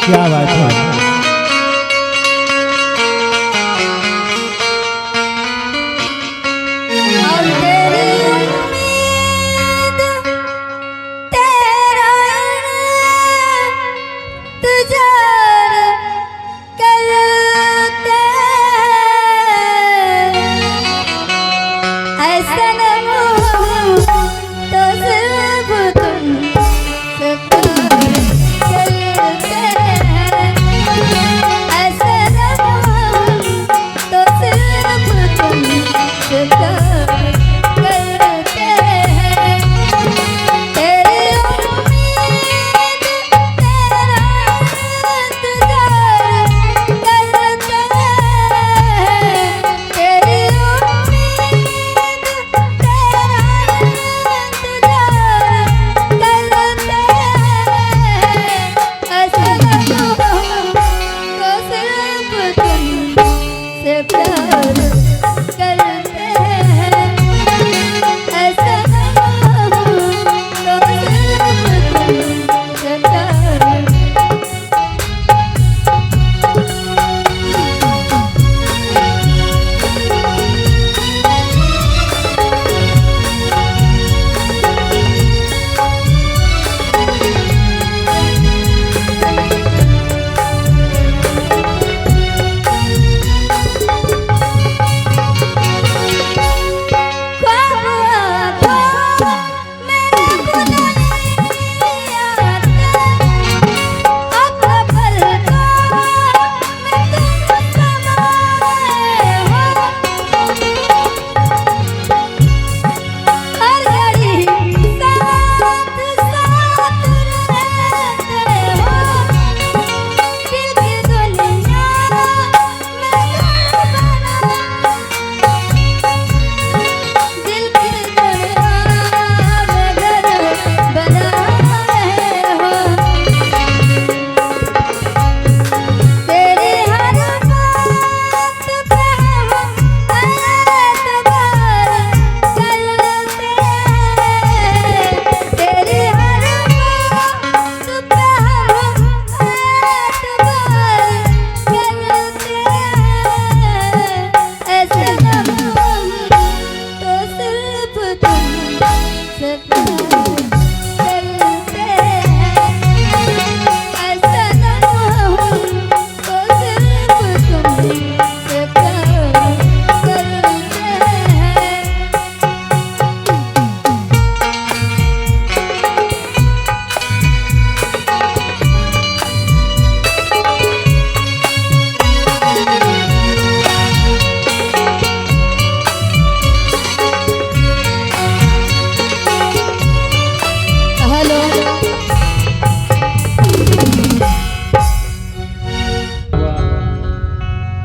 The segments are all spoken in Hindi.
क्या बात है।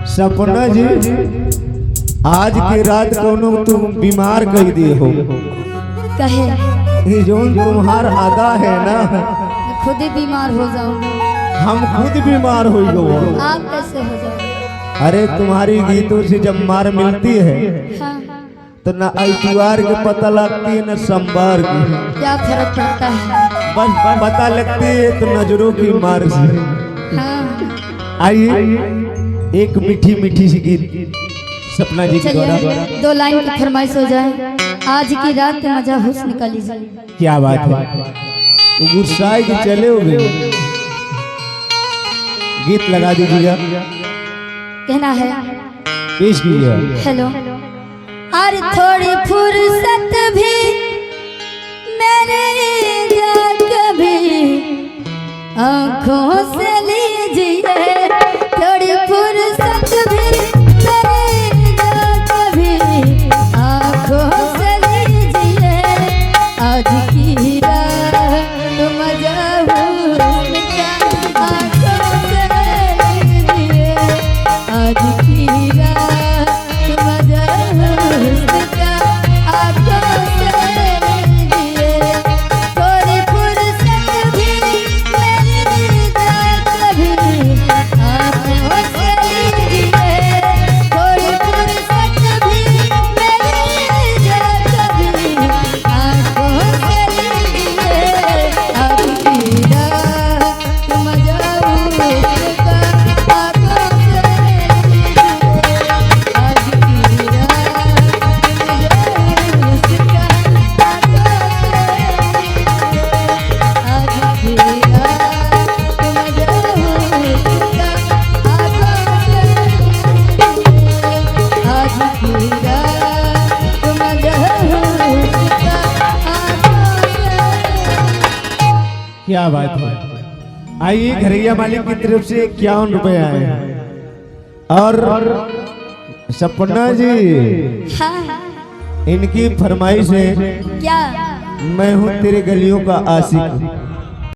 सपना जी, आज के रात कोनो तुम बीमार कह दिए हो। कहे ये जो तुम्हार अदा है ना, खुद ही बीमार हो जाऊंगी। हम खुद बीमार हो गए। आप कैसे हो जाओगे? अरे तुम्हारी गीतों से जब मार मिलती है हाँ। तो न ऐतवार के पता लगती है न सोमवार की। क्या फर्क पड़ता है? बस पता लगती है तो नजरों की मार से। हाँ। आइए एक मीठी मीठी सी गीत सपना जी के द्वारा। दो लाइन की फरमाइश हो जाए। आज की रात मजा हुस्न का लीजिए। क्या बात है, गुस्साए कि चले हो गए। गीत लगा दीजिएगा। कहना है पेश कीजिए। हेलो। अरे थोड़ी फुर्सत भी मेरे कभी आँखों से लीजिए। थोड़ी फुर्सत भी मेरे कभी आँखों से लीजिए। आज की रात मजा हुस्न का आँखों से लीजिए। आज की रात मजा हुस्न का आँखों से लीजिए। थोड़ी फुर्सत भी मेरी क्या बात है। आइए घरैया मालिक की तरफ से 51 रुपए आए हैं। और सपना जी हाँ इनकी फरमाइश है, क्या? मैं हूँ तेरे गलियों का आशिक,